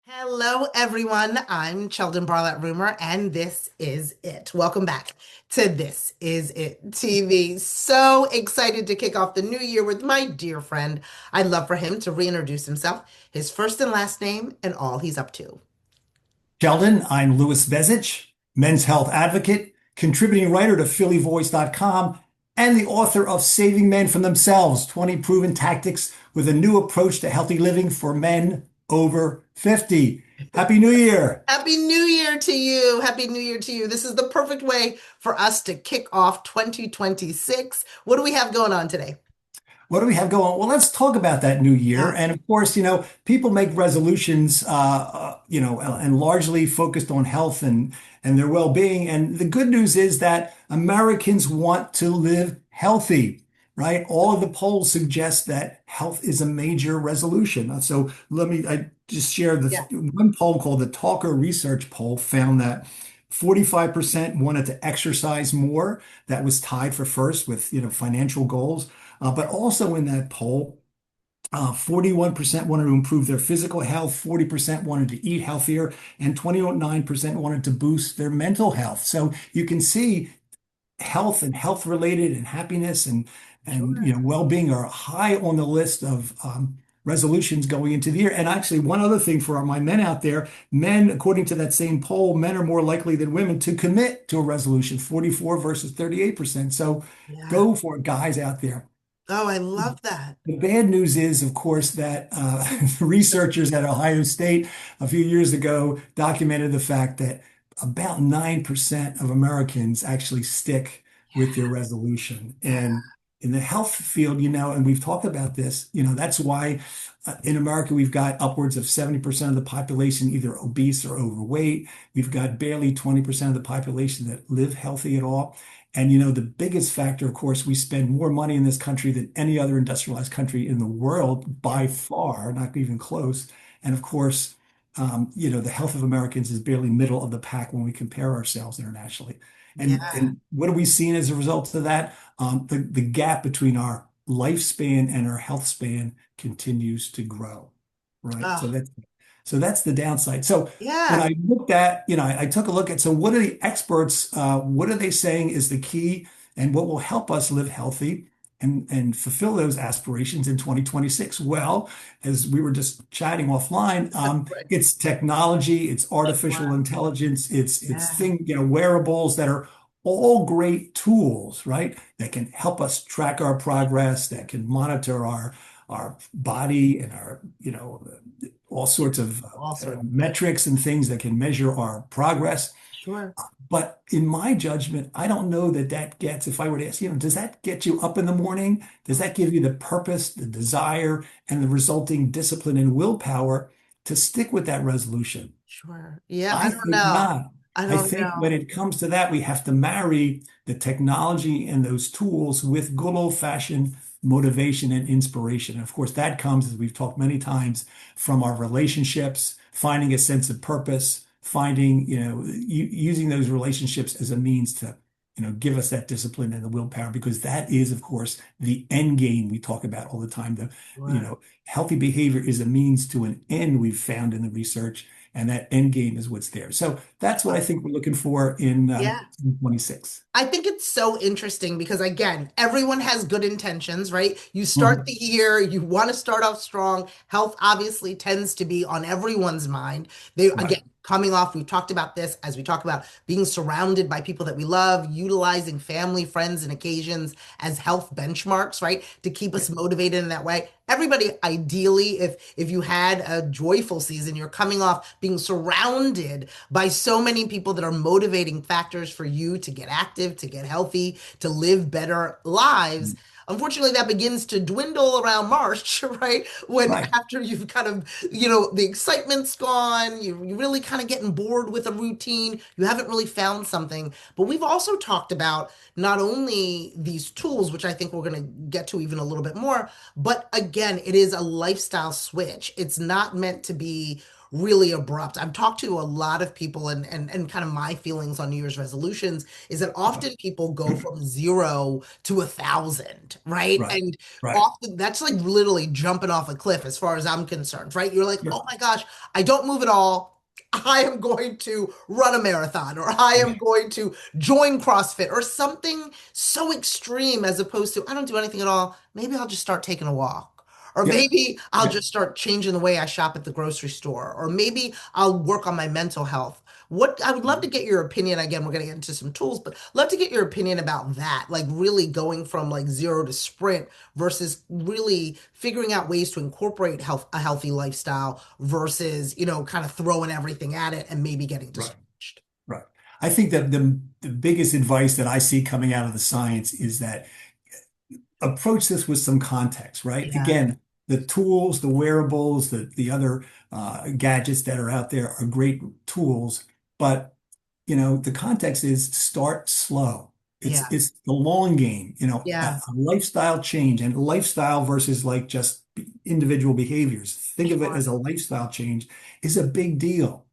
Hello, everyone. I'm Sheldon Barlett Rumor, and this is it. Welcome back to This Is It TV. So excited to kick off the new year with my dear friend. I'd love for him to reintroduce himself, his first and last name, and all he's up to. Sheldon, I'm Louis Bezich, men's health advocate, contributing writer to phillyvoice.com, and the author of Saving Men from Themselves 20 Proven Tactics with a New Approach to Healthy Living for Men Over 50. Happy New Year! Happy New Year to you. Happy New Year to you. This is the perfect way for us to kick off 2026. What do we have going on today? What do we have going? Well, let's talk about that new year. Yeah, And of course, people make resolutions, and largely focused on health and their well-being. And the good news is that Americans want to live healthy, right? All of the polls suggest that health is a major resolution. So I just share the yeah, one poll called the Talker Research Poll found that 45% wanted to exercise more. That was tied for first with, financial goals. But also in that poll, 41% wanted to improve their physical health, 40% wanted to eat healthier, and 29% wanted to boost their mental health. So you can see health and health related and happiness and sure. well-being are high on the list of resolutions going into the year. And actually, one other thing for my men out there, men, according to that same poll, men are more likely than women to commit to a resolution, 44 versus 38%. So Yeah. go for it, guys out there. Oh, I love that. The bad news is, of course, that researchers at Ohio State a few years ago documented the fact that about 9% of Americans actually stick with their resolution. Yeah. And in the health field, and we've talked about this, that's why in America we've got upwards of 70% of the population either obese or overweight. We've got barely 20% of the population that live healthy at all. And the biggest factor, of course, we spend more money in this country than any other industrialized country in the world by far, not even close. And of course, the health of Americans is barely middle of the pack when we compare ourselves internationally. And Yeah. and what are we seeing as a result of that? The gap between our lifespan and our health span continues to grow, right? So Oh, that's the downside. So when yeah. I looked at, I took a look at, so what are the experts, what are they saying is the key and what will help us live healthy and fulfill those aspirations in 2026? Well, as we were just chatting offline, Right. it's technology, it's artificial Wow. intelligence, it's Yeah. wearables that are all great tools, right? That can help us track our progress, that can monitor our body and our, all sorts of All sorts. metrics and things that can measure our progress. Sure. But in my judgment, I don't know that that gets, if I were to ask, does that get you up in the morning? Does that give you the purpose, the desire, and the resulting discipline and willpower to stick with that resolution? Sure. Yeah, I I don't think know. not. I I don't think when know. it comes to that, we have to marry the technology and those tools with good old-fashioned motivation and inspiration. And of course, that comes, as we've talked many times, from our relationships, finding a sense of purpose, finding, using those relationships as a means to, give us that discipline and the willpower, because that is, of course, the end game we talk about all the time. Sure. Healthy behavior is a means to an end we've found in the research, and that end game is what's there. So that's what I think we're looking for in Yeah. 26. I think it's so interesting because, again, everyone has good intentions, right? You start Mhm. the year, you want to start off strong. Health obviously tends to be on everyone's mind. They, again, Right, coming off, we've talked about this as we talk about being surrounded by people that we love, utilizing family, friends, and occasions as health benchmarks, right? To keep us right, motivated in that way. Everybody, ideally, if you had a joyful season, you're coming off being surrounded by so many people that are motivating factors for you to get active, to get healthy, to live better lives. Unfortunately, that begins to dwindle around March, right? When right. after you've kind of, the excitement's gone, you really kind of getting bored with a routine, you haven't really found something. But we've also talked about not only these tools, which I think we're going to get to even a little bit more, but again, it is a lifestyle switch. It's not meant to be really abrupt. I've talked to a lot of people, and kind of my feelings on New Year's resolutions is that Yeah. often people go from 0 to 1,000, right? Right. And Right. often that's like literally jumping off a cliff as far as I'm concerned, right? You're like, Yeah. oh my gosh, I don't move at all. I am going to run a marathon, or I am Yeah. going to join CrossFit, or something so extreme, as opposed to I don't do anything at all. Maybe I'll just start taking a walk. Or Yeah. maybe I'll Yeah. just start changing the way I shop at the grocery store. Or maybe I'll work on my mental health. What I would love to get your opinion. Again, we're going to get into some tools, but love to get your opinion about that. Like really going from like 0 to sprint versus really figuring out ways to incorporate a healthy lifestyle versus, kind of throwing everything at it and maybe getting Right. discouraged. Right. I think that the biggest advice that I see coming out of the science is that approach this with some context, right? Yeah, Again, the tools, the wearables, the other gadgets that are out there are great tools, but the context is start slow. It's yeah, it's the long game, yeah, a lifestyle change and lifestyle versus like just individual behaviors. Think of it sure. as a lifestyle change is a big deal.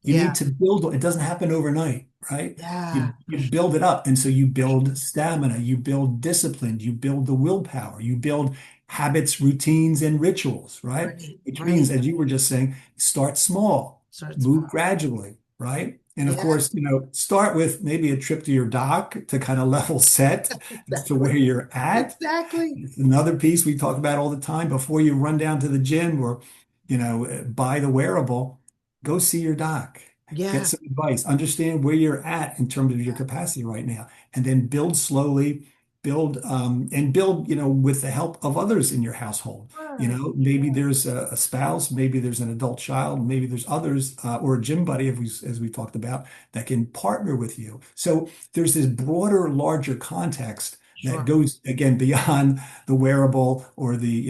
You Yeah, need to build, it doesn't happen overnight, right? yeah, You build it up. And so you build stamina, you build discipline, you build the willpower, you build habits, routines, and rituals, right? right, Which means, right. as you were just saying, start small, Start move small. gradually, right? And of Yeah, course, start with maybe a trip to your doc to kind of level set as to exactly. where you're at. Exactly. It's another piece we talk about all the time before you run down to the gym or, buy the wearable, go see your doc, get Yeah. some advice, understand where you're at in terms of your Yeah. capacity right now, and then build slowly, build, with the help of others in your household. Right. Maybe Yeah. there's a spouse, maybe there's an adult child, maybe there's others, or a gym buddy, as we talked about, that can partner with you. So there's this broader, larger context that Sure. goes again beyond the wearable or the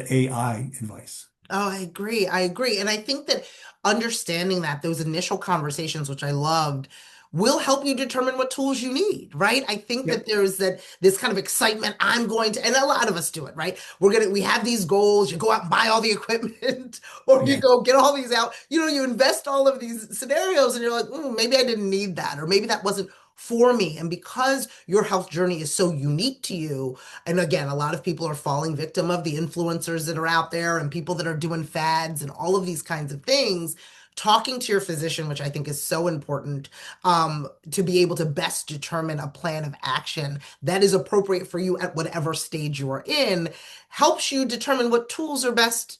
AI advice. Oh, I agree. I agree. And I think that understanding that those initial conversations, which I loved, will help you determine what tools you need, right? I think that Yep. there's this kind of excitement. I'm going to, and a lot of us do it, right? We have these goals. You go out and buy all the equipment, or you Yeah. go get all these out. You invest all of these scenarios, and you're like, maybe I didn't need that, or maybe that wasn't for me. And because your health journey is so unique to you, and again, a lot of people are falling victim of the influencers that are out there and people that are doing fads and all of these kinds of things. Talking to your physician, which I think is so important, to be able to best determine a plan of action that is appropriate for you at whatever stage you are in, helps you determine what tools are best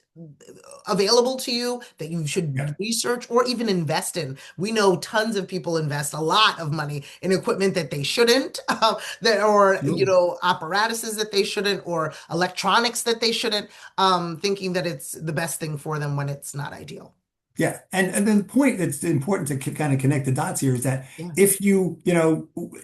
available to you that you should Yeah. research or even invest in. We know tons of people invest a lot of money in equipment that they shouldn't, that or Absolutely. apparatuses that they shouldn't, or electronics that they shouldn't, thinking that it's the best thing for them when it's not ideal. Yeah. And then the point that's important to kind of connect the dots here is that Yeah. if you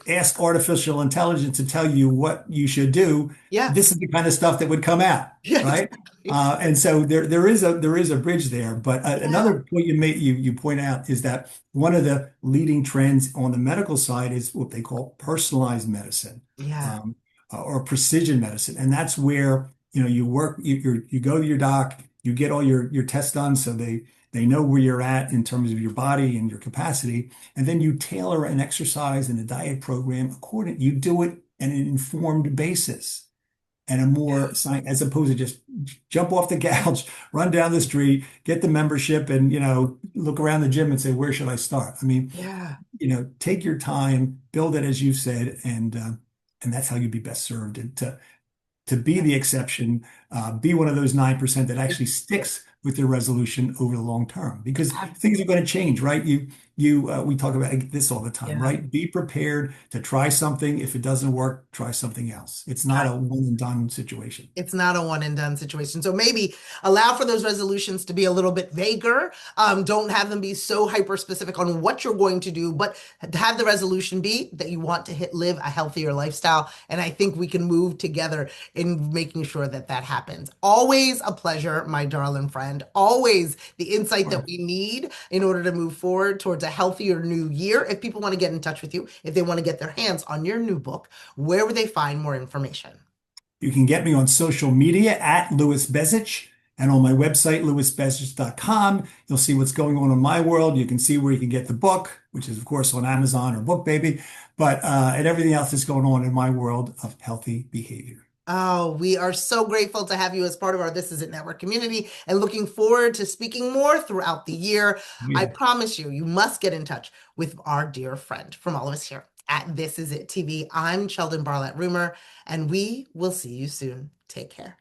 ask artificial intelligence to tell you what you should do, Yeah. this is the kind of stuff that would come out, Yeah. right? Exactly. And so there is a bridge there. But Yeah. another point you point out is that one of the leading trends on the medical side is what they call personalized medicine, Yeah. um, or precision medicine, and that's where you work. You go to your doc, you get all your tests done, so they know where you're at in terms of your body and your capacity. And then you tailor an exercise and a diet program according. You do it on an informed basis and a Yeah. more as opposed to just jump off the couch, run down the street, get the membership, and look around the gym and say, where should I start? I mean, Yeah. take your time, build it as you said, and that's how you'd be best served. And to be Yeah. the exception, be one of those 9% that actually sticks with their resolution over the long term, because things are going to change, right? We talk about this all the time, Yeah. right? Be prepared to try something. If it doesn't work, try something else. It's not a one and done situation. It's not a one and done situation. So maybe allow for those resolutions to be a little bit vaguer. Don't have them be so hyper specific on what you're going to do, but have the resolution be that you want to live a healthier lifestyle. And I think we can move together in making sure that that happens. Always a pleasure, my darling friend. Always the insight that we need in order to move forward towards a healthier new year. If people want to get in touch with you, if they want to get their hands on your new book, where would they find more information? You can get me on social media at Louis Bezich. And on my website, lewisbezich.com, you'll see what's going on in my world. You can see where you can get the book, which is, of course, on Amazon or BookBaby, but and everything else that's going on in my world of healthy behavior. Oh, we are so grateful to have you as part of our This Is It Network community and looking forward to speaking more throughout the year. I Yeah. promise you, you must get in touch with our dear friend from all of us here at This Is It TV. I'm Sheldon Barlett Rumor, and we will see you soon. Take care.